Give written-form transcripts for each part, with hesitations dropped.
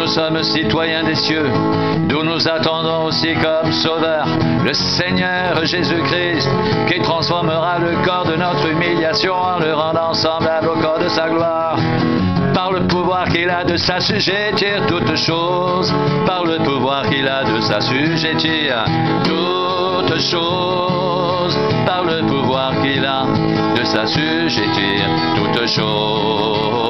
nous sommes citoyens des cieux, d'où nous attendons aussi comme sauveur le Seigneur Jésus-Christ, qui transformera le corps de notre humiliation en le rendant semblable au corps de sa gloire. Par le pouvoir qu'il a de s'assujettir toutes choses, par le pouvoir qu'il a de s'assujettir toutes choses, par le pouvoir qu'il a de s'assujettir toutes choses.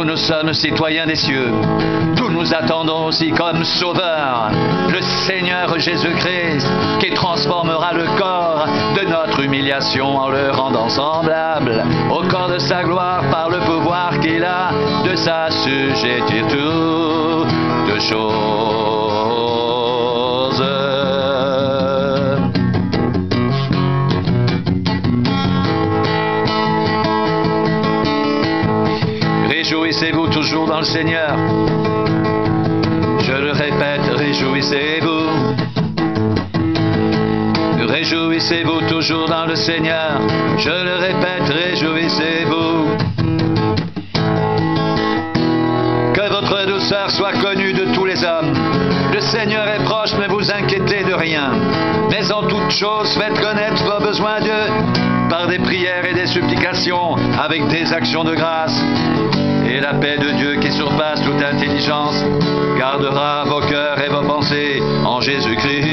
Nous sommes citoyens des cieux, d'où nous attendons aussi comme sauveur le Seigneur Jésus-Christ, qui transformera le corps de notre humiliation en le rendant semblable au corps de sa gloire, par le pouvoir qu'il a de s'assujettir toutes choses. Réjouissez-vous toujours dans le Seigneur. Je le répète, réjouissez-vous. Réjouissez-vous toujours dans le Seigneur. Je le répète, réjouissez-vous. Que votre douceur soit connue de tous les hommes. Le Seigneur est proche, ne vous inquiétez de rien. Mais en toute chose, faites connaître vos besoins à Dieu par des prières et des supplications, avec des actions de grâce. Et la paix de Dieu qui surpasse toute intelligence gardera vos cœurs et vos pensées en Jésus-Christ.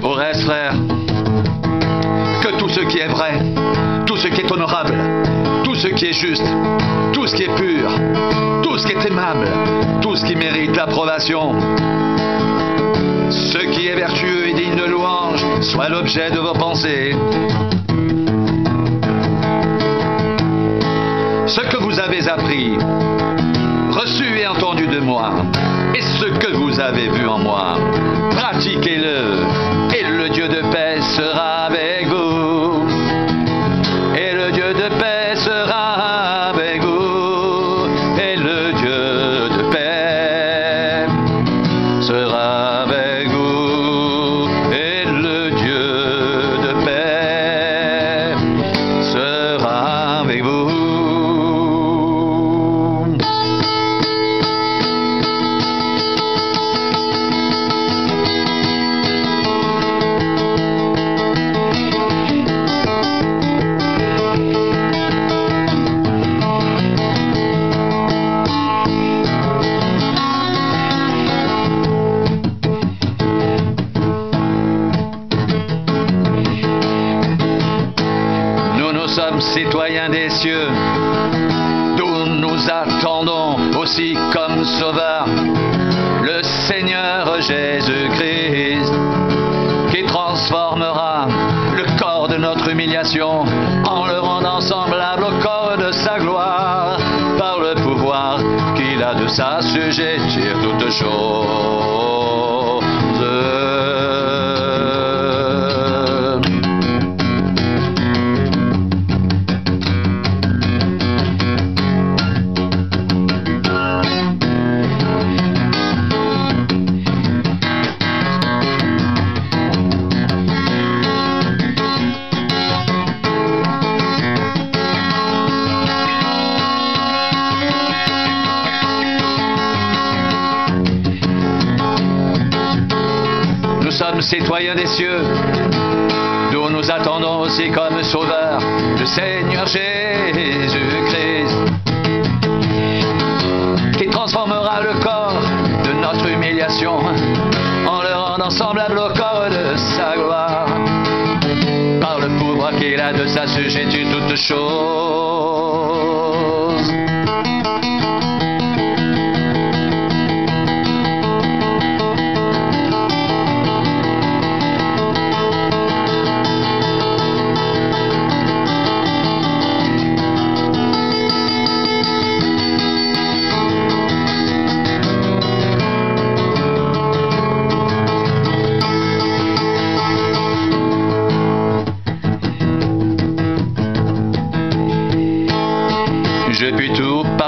Au reste, frères, que tout ce qui est vrai, tout ce qui est honorable, tout ce qui est juste, tout ce qui est pur, tout ce qui est aimable, tout ce qui mérite l'approbation, ce qui est vertueux et digne de louange, soit l'objet de vos pensées. Ce que vous avez appris, reçu et entendu de moi, et ce que vous avez vu en moi, pratiquez-le, et le Dieu de paix sera avec vous. Et le Dieu de paix sera avec vous. Et le Dieu de paix sera avec vous. Et le Dieu de paix sera avec vous. Nous sommes citoyens des cieux, d'où nous attendons aussi comme sauveur le Seigneur Jésus-Christ, qui transformera le corps de notre humiliation en le rendant semblable au corps de sa gloire, par le pouvoir qu'il a de s'assujettir toutes choses. Nous sommes citoyens des cieux, d'où nous attendons aussi comme sauveur le Seigneur Jésus-Christ, qui transformera le corps de notre humiliation en le rendant semblable au corps de sa gloire, par le pouvoir qu'il a de s'assujettir toutes choses.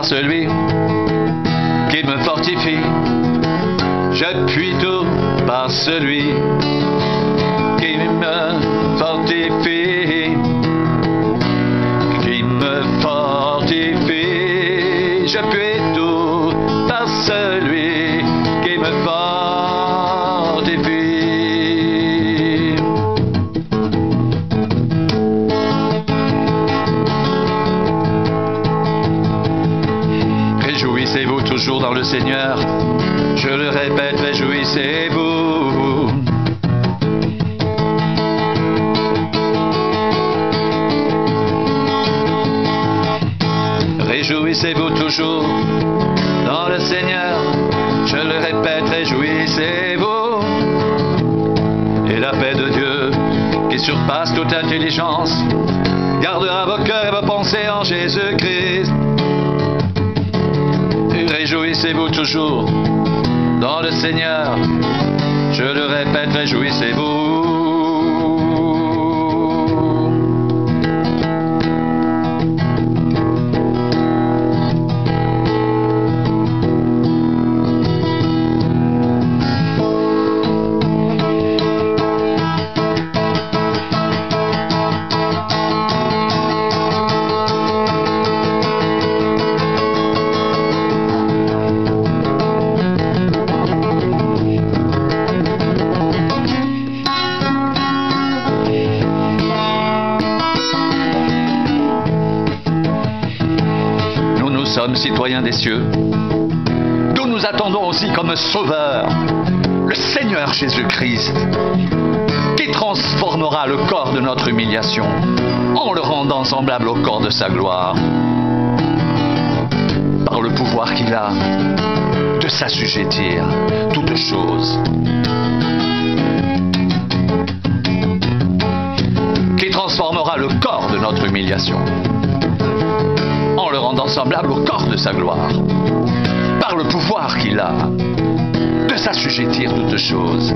par celui qui me fortifie. Je puis tout par celui qui me fortifie. Qui me fortifie. Je puis tout par celui qui me fortifie. Réjouissez-vous toujours dans le Seigneur. Je le répète, réjouissez-vous. Réjouissez-vous toujours dans le Seigneur. Je le répète, réjouissez-vous. Et la paix de Dieu, qui surpasse toute intelligence, gardera vos cœurs et vos pensées en Jésus-Christ. Réjouissez-vous toujours dans le Seigneur. Je le répète, réjouissez-vous. Nous sommes citoyens des cieux, d'où nous attendons aussi comme sauveur le Seigneur Jésus-Christ, qui transformera le corps de notre humiliation en le rendant semblable au corps de sa gloire, par le pouvoir qu'il a de s'assujettir toutes choses, qui transformera le corps de notre humiliation en le rendant semblable au corps de sa gloire, par le pouvoir qu'il a de s'assujettir toutes choses.